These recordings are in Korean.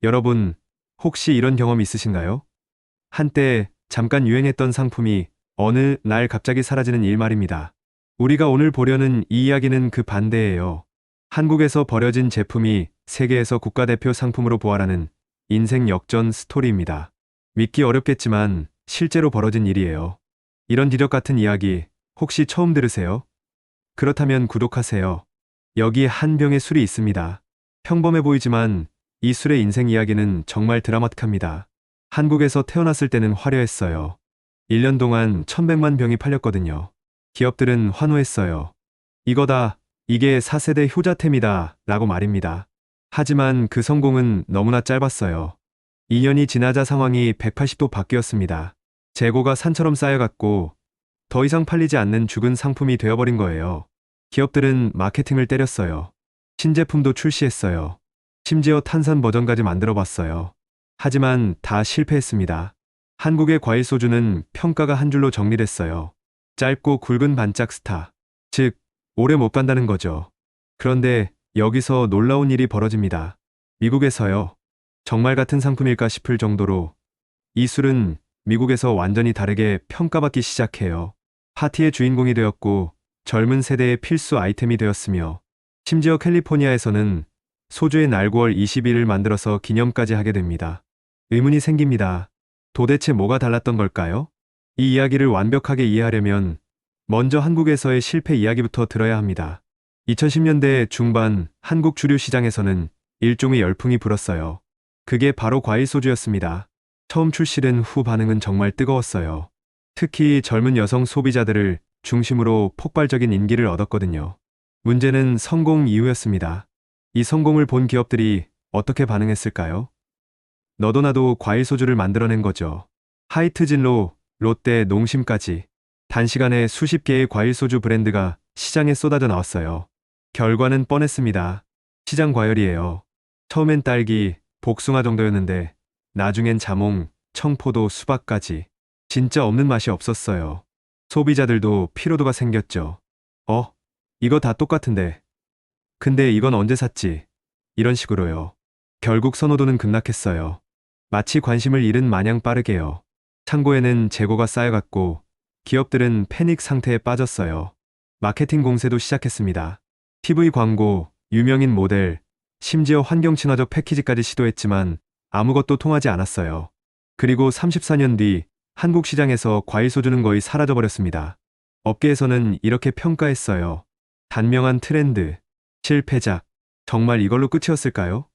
여러분, 혹시 이런 경험 있으신가요? 한때 잠깐 유행했던 상품이 어느 날 갑자기 사라지는 일 말입니다. 우리가 오늘 보려는 이 이야기는 그 반대예요. 한국에서 버려진 제품이 세계에서 국가대표 상품으로 부활하는 인생 역전 스토리입니다. 믿기 어렵겠지만 실제로 벌어진 일이에요. 이런 기적 같은 이야기 혹시 처음 들으세요? 그렇다면 구독하세요. 여기 한 병의 술이 있습니다. 평범해 보이지만 이 술의 인생 이야기는 정말 드라마틱합니다. 한국에서 태어났을 때는 화려했어요. 1년 동안 1100만 병이 팔렸거든요. 기업들은 환호했어요. 이거다, 이게 4세대 효자템이다 라고 말입니다. 하지만 그 성공은 너무나 짧았어요. 2년이 지나자 상황이 180도 바뀌었습니다. 재고가 산처럼 쌓여갔고 더 이상 팔리지 않는 죽은 상품이 되어버린 거예요. 기업들은 마케팅을 때렸어요. 신제품도 출시했어요. 심지어 탄산 버전까지 만들어 봤어요. 하지만 다 실패했습니다. 한국의 과일 소주는 평가가 한 줄로 정리됐어요. 짧고 굵은 반짝 스타. 즉, 오래 못 간다는 거죠. 그런데 여기서 놀라운 일이 벌어집니다. 미국에서요. 정말 같은 상품일까 싶을 정도로 이 술은 미국에서 완전히 다르게 평가받기 시작해요. 파티의 주인공이 되었고 젊은 세대의 필수 아이템이 되었으며 심지어 캘리포니아에서는 소주의 날 9월 20일을 만들어서 기념까지 하게 됩니다. 의문이 생깁니다. 도대체 뭐가 달랐던 걸까요? 이 이야기를 완벽하게 이해하려면 먼저 한국에서의 실패 이야기부터 들어야 합니다. 2010년대 중반 한국 주류 시장에서는 일종의 열풍이 불었어요. 그게 바로 과일 소주였습니다. 처음 출시된 후 반응은 정말 뜨거웠어요. 특히 젊은 여성 소비자들을 중심으로 폭발적인 인기를 얻었거든요. 문제는 성공 이후였습니다. 이 성공을 본 기업들이 어떻게 반응했을까요? 너도 나도 과일 소주를 만들어낸 거죠. 하이트진로, 롯데, 농심까지 단시간에 수십 개의 과일 소주 브랜드가 시장에 쏟아져 나왔어요. 결과는 뻔했습니다. 시장 과열이에요. 처음엔 딸기, 복숭아 정도였는데 나중엔 자몽, 청포도, 수박까지 진짜 없는 맛이 없었어요. 소비자들도 피로도가 생겼죠. 이거 다 똑같은데. 근데 이건 언제 샀지? 이런 식으로요. 결국 선호도는 급락했어요. 마치 관심을 잃은 마냥 빠르게요. 창고에는 재고가 쌓여갔고 기업들은 패닉 상태에 빠졌어요. 마케팅 공세도 시작했습니다. TV 광고, 유명인 모델, 심지어 환경 친화적 패키지까지 시도했지만 아무것도 통하지 않았어요. 그리고 34년 뒤 한국 시장에서 과일 소주는 거의 사라져버렸습니다. 업계에서는 이렇게 평가했어요. 단명한 트렌드, 실패작, 정말 이걸로 끝이었을까요?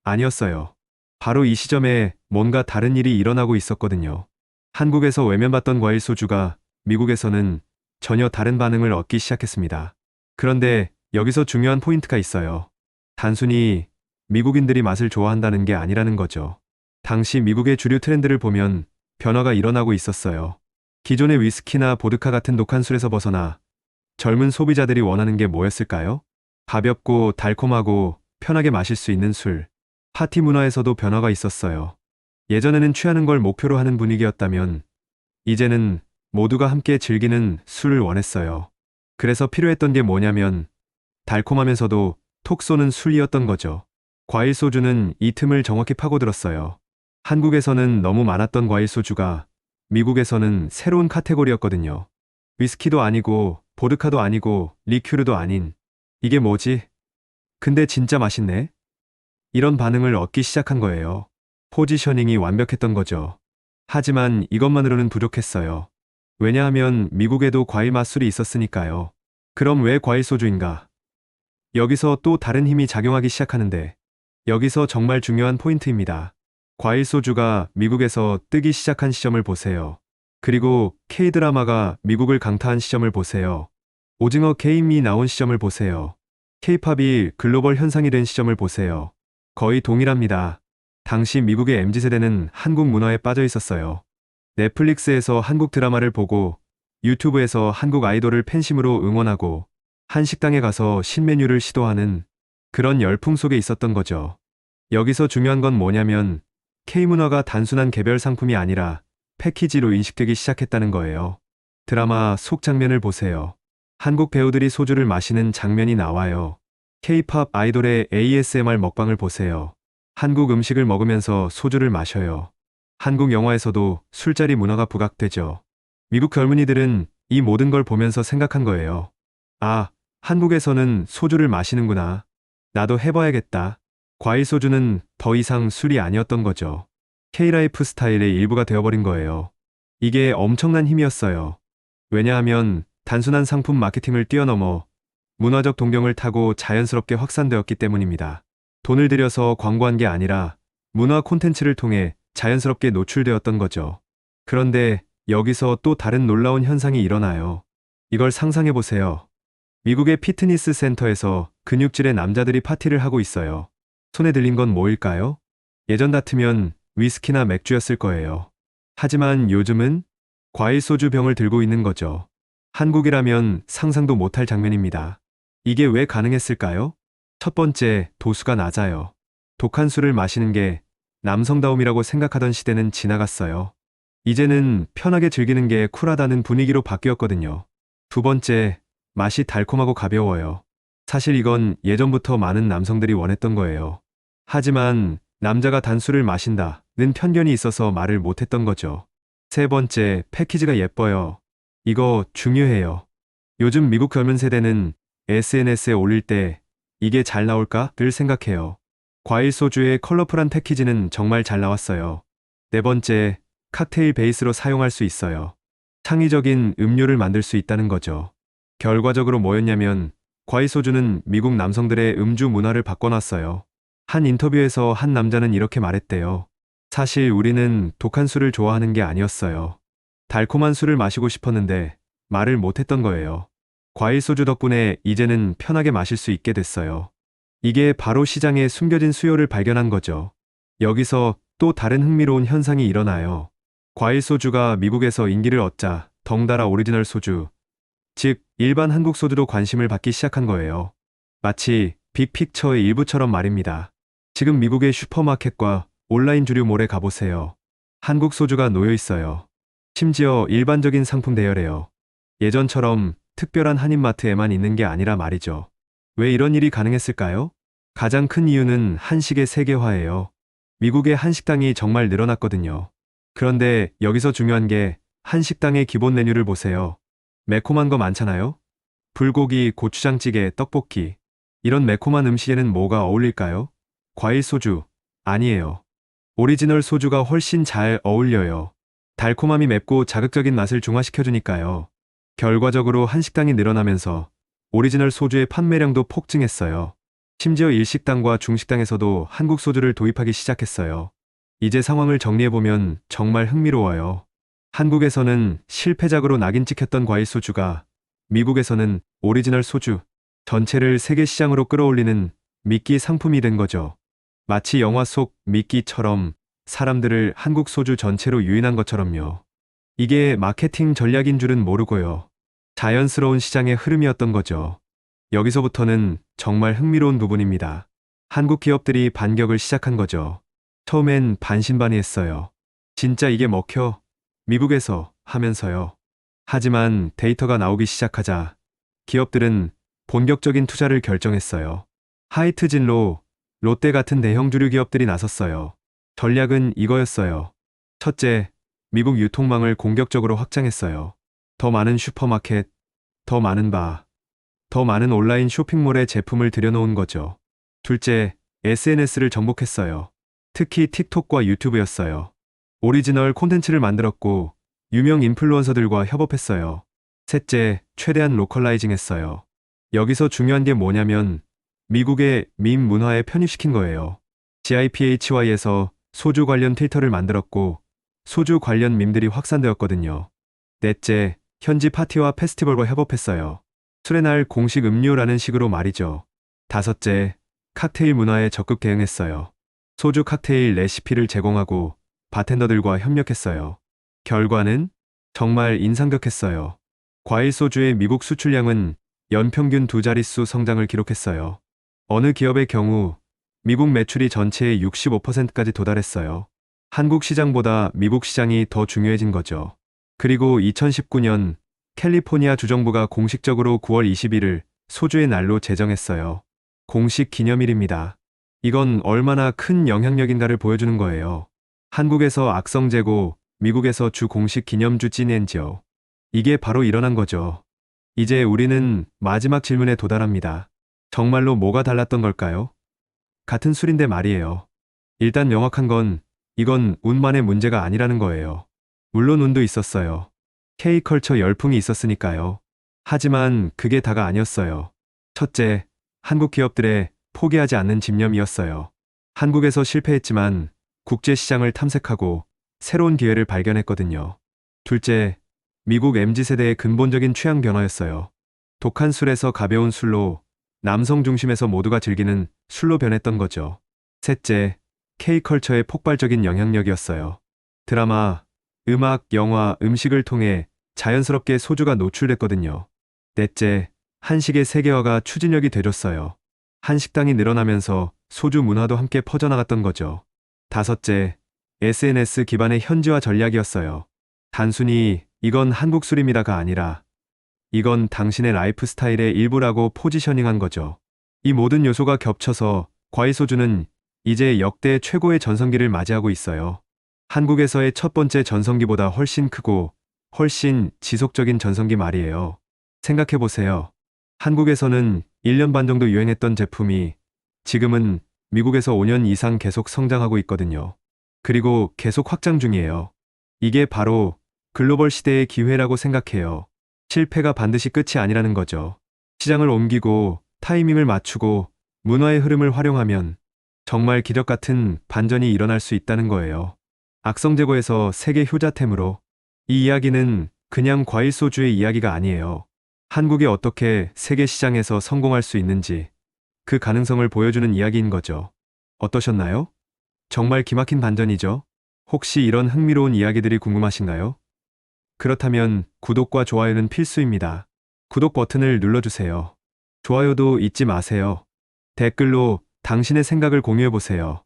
아니었어요. 바로 이 시점에 뭔가 다른 일이 일어나고 있었거든요. 한국에서 외면받던 과일 소주가 미국에서는 전혀 다른 반응을 얻기 시작했습니다. 그런데 여기서 중요한 포인트가 있어요. 단순히 미국인들이 맛을 좋아한다는 게 아니라는 거죠. 당시 미국의 주류 트렌드를 보면 변화가 일어나고 있었어요. 기존의 위스키나 보드카 같은 독한 술에서 벗어나 젊은 소비자들이 원하는 게 뭐였을까요? 가볍고 달콤하고 편하게 마실 수 있는 술. 파티 문화에서도 변화가 있었어요. 예전에는 취하는 걸 목표로 하는 분위기였다면 이제는 모두가 함께 즐기는 술을 원했어요. 그래서 필요했던 게 뭐냐면 달콤하면서도 톡 쏘는 술이었던 거죠. 과일 소주는 이 틈을 정확히 파고들었어요. 한국에서는 너무 많았던 과일 소주가 미국에서는 새로운 카테고리였거든요. 위스키도 아니고 보드카도 아니고 리큐르도 아닌 이게 뭐지? 근데 진짜 맛있네? 이런 반응을 얻기 시작한 거예요. 포지셔닝이 완벽했던 거죠. 하지만 이것만으로는 부족했어요. 왜냐하면 미국에도 과일 맛술이 있었으니까요. 그럼 왜 과일 소주인가? 여기서 또 다른 힘이 작용하기 시작하는데 여기서 정말 중요한 포인트입니다. 과일 소주가 미국에서 뜨기 시작한 시점을 보세요. 그리고 K-드라마가 미국을 강타한 시점을 보세요. 오징어 게임이 나온 시점을 보세요. K-팝이 글로벌 현상이 된 시점을 보세요. 거의 동일합니다. 당시 미국의 MZ세대는 한국 문화에 빠져 있었어요. 넷플릭스에서 한국 드라마를 보고 유튜브에서 한국 아이돌을 팬심으로 응원하고 한식당에 가서 신메뉴를 시도하는 그런 열풍 속에 있었던 거죠. 여기서 중요한 건 뭐냐면 K문화가 단순한 개별 상품이 아니라 패키지로 인식되기 시작했다는 거예요. 드라마 속 장면을 보세요. 한국 배우들이 소주를 마시는 장면이 나와요. K-팝 아이돌의 ASMR 먹방을 보세요. 한국 음식을 먹으면서 소주를 마셔요. 한국 영화에서도 술자리 문화가 부각되죠. 미국 젊은이들은 이 모든 걸 보면서 생각한 거예요. 아, 한국에서는 소주를 마시는구나. 나도 해봐야겠다. 과일 소주는 더 이상 술이 아니었던 거죠. K라이프 스타일의 일부가 되어버린 거예요. 이게 엄청난 힘이었어요. 왜냐하면 단순한 상품 마케팅을 뛰어넘어 문화적 동경을 타고 자연스럽게 확산되었기 때문입니다. 돈을 들여서 광고한 게 아니라 문화 콘텐츠를 통해 자연스럽게 노출되었던 거죠. 그런데 여기서 또 다른 놀라운 현상이 일어나요. 이걸 상상해 보세요. 미국의 피트니스 센터에서 근육질의 남자들이 파티를 하고 있어요. 손에 들린 건 뭐일까요? 예전 같으면 위스키나 맥주였을 거예요. 하지만 요즘은 과일 소주 병을 들고 있는 거죠. 한국이라면 상상도 못할 장면입니다. 이게 왜 가능했을까요? 첫 번째, 도수가 낮아요. 독한 술을 마시는 게 남성다움이라고 생각하던 시대는 지나갔어요. 이제는 편하게 즐기는 게 쿨하다는 분위기로 바뀌었거든요. 두 번째, 맛이 달콤하고 가벼워요. 사실 이건 예전부터 많은 남성들이 원했던 거예요. 하지만 남자가 단술을 마신다는 편견이 있어서 말을 못했던 거죠. 세 번째, 패키지가 예뻐요. 이거 중요해요. 요즘 미국 젊은 세대는 SNS에 올릴 때 이게 잘 나올까?를 생각해요. 과일 소주의 컬러풀한 패키지는 정말 잘 나왔어요. 네 번째, 칵테일 베이스로 사용할 수 있어요. 창의적인 음료를 만들 수 있다는 거죠. 결과적으로 뭐였냐면 과일 소주는 미국 남성들의 음주 문화를 바꿔놨어요. 한 인터뷰에서 한 남자는 이렇게 말했대요. 사실 우리는 독한 술을 좋아하는 게 아니었어요. 달콤한 술을 마시고 싶었는데 말을 못했던 거예요. 과일 소주 덕분에 이제는 편하게 마실 수 있게 됐어요. 이게 바로 시장에 숨겨진 수요를 발견한 거죠. 여기서 또 다른 흥미로운 현상이 일어나요. 과일 소주가 미국에서 인기를 얻자 덩달아 오리지널 소주, 즉 일반 한국 소주도 관심을 받기 시작한 거예요. 마치 빅픽처의 일부처럼 말입니다. 지금 미국의 슈퍼마켓과 온라인 주류몰에 가보세요. 한국 소주가 놓여 있어요. 심지어 일반적인 상품 대여래요. 예전처럼 특별한 한인마트에만 있는 게 아니라 말이죠. 왜 이런 일이 가능했을까요? 가장 큰 이유는 한식의 세계화예요. 미국의 한식당이 정말 늘어났거든요. 그런데 여기서 중요한 게 한식당의 기본 메뉴를 보세요. 매콤한 거 많잖아요? 불고기, 고추장찌개, 떡볶이. 이런 매콤한 음식에는 뭐가 어울릴까요? 과일 소주. 아니에요. 오리지널 소주가 훨씬 잘 어울려요. 달콤함이 맵고 자극적인 맛을 중화시켜주니까요. 결과적으로 한식당이 늘어나면서 오리지널 소주의 판매량도 폭증했어요. 심지어 일식당과 중식당에서도 한국 소주를 도입하기 시작했어요. 이제 상황을 정리해보면 정말 흥미로워요. 한국에서는 실패작으로 낙인 찍혔던 과일 소주가 미국에서는 오리지널 소주 전체를 세계 시장으로 끌어올리는 미끼 상품이 된 거죠. 마치 영화 속 미끼처럼 사람들을 한국 소주 전체로 유인한 것처럼요. 이게 마케팅 전략인 줄은 모르고요. 자연스러운 시장의 흐름이었던 거죠. 여기서부터는 정말 흥미로운 부분입니다. 한국 기업들이 반격을 시작한 거죠. 처음엔 반신반의했어요. 진짜 이게 먹혀? 미국에서 하면서요. 하지만 데이터가 나오기 시작하자 기업들은 본격적인 투자를 결정했어요. 하이트진로, 롯데 같은 대형 주류 기업들이 나섰어요. 전략은 이거였어요. 첫째, 미국 유통망을 공격적으로 확장했어요. 더 많은 슈퍼마켓, 더 많은 바, 더 많은 온라인 쇼핑몰에 제품을 들여놓은 거죠. 둘째, SNS를 정복했어요. 특히 틱톡과 유튜브였어요. 오리지널 콘텐츠를 만들었고 유명 인플루언서들과 협업했어요. 셋째, 최대한 로컬라이징 했어요. 여기서 중요한 게 뭐냐면 미국의 밈 문화에 편입시킨 거예요. GIPHY에서 소주 관련 필터를 만들었고 소주 관련 밈들이 확산되었거든요. 넷째, 현지 파티와 페스티벌과 협업했어요. 술의 날 공식 음료라는 식으로 말이죠. 다섯째, 칵테일 문화에 적극 대응했어요. 소주 칵테일 레시피를 제공하고 바텐더들과 협력했어요. 결과는 정말 인상적했어요. 과일 소주의 미국 수출량은 연평균 두 자릿수 성장을 기록했어요. 어느 기업의 경우 미국 매출이 전체의 65%까지 도달했어요. 한국 시장보다 미국 시장이 더 중요해진 거죠. 그리고 2019년 캘리포니아 주정부가 공식적으로 9월 20일을 소주의 날로 제정했어요. 공식 기념일입니다. 이건 얼마나 큰 영향력인가를 보여주는 거예요. 한국에서 악성재고, 미국에서 주 공식 기념주 찐엔지요. 이게 바로 일어난 거죠. 이제 우리는 마지막 질문에 도달합니다. 정말로 뭐가 달랐던 걸까요? 같은 술인데 말이에요. 일단 명확한 건 이건 운만의 문제가 아니라는 거예요. 물론 운도 있었어요. K컬처 열풍이 있었으니까요. 하지만 그게 다가 아니었어요. 첫째, 한국 기업들의 포기하지 않는 집념이었어요. 한국에서 실패했지만 국제 시장을 탐색하고 새로운 기회를 발견했거든요. 둘째, 미국 MZ세대의 근본적인 취향 변화였어요. 독한 술에서 가벼운 술로, 남성 중심에서 모두가 즐기는 술로 변했던 거죠. 셋째, K컬처의 폭발적인 영향력이었어요. 드라마, 음악, 영화, 음식을 통해 자연스럽게 소주가 노출됐거든요. 넷째, 한식의 세계화가 추진력이 되줬어요. 한식당이 늘어나면서 소주 문화도 함께 퍼져나갔던 거죠. 다섯째, SNS 기반의 현지화 전략이었어요. 단순히 이건 한국 술입니다가 아니라 이건 당신의 라이프 스타일의 일부라고 포지셔닝한 거죠. 이 모든 요소가 겹쳐서 과일소주는 이제 역대 최고의 전성기를 맞이하고 있어요. 한국에서의 첫 번째 전성기보다 훨씬 크고 훨씬 지속적인 전성기 말이에요. 생각해보세요. 한국에서는 1년 반 정도 유행했던 제품이 지금은 미국에서 5년 이상 계속 성장하고 있거든요. 그리고 계속 확장 중이에요. 이게 바로 글로벌 시대의 기회라고 생각해요. 실패가 반드시 끝이 아니라는 거죠. 시장을 옮기고 타이밍을 맞추고 문화의 흐름을 활용하면 정말 기적 같은 반전이 일어날 수 있다는 거예요. 악성재고에서 세계 효자템으로. 이 이야기는 그냥 과일 소주의 이야기가 아니에요. 한국이 어떻게 세계 시장에서 성공할 수 있는지 그 가능성을 보여주는 이야기인 거죠. 어떠셨나요? 정말 기막힌 반전이죠? 혹시 이런 흥미로운 이야기들이 궁금하신가요? 그렇다면 구독과 좋아요는 필수입니다. 구독 버튼을 눌러주세요. 좋아요도 잊지 마세요. 댓글로 당신의 생각을 공유해보세요.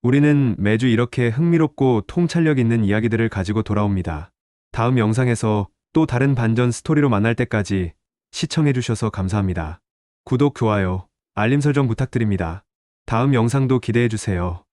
우리는 매주 이렇게 흥미롭고 통찰력 있는 이야기들을 가지고 돌아옵니다. 다음 영상에서 또 다른 반전 스토리로 만날 때까지 시청해주셔서 감사합니다. 구독, 좋아요, 알림 설정 부탁드립니다. 다음 영상도 기대해주세요.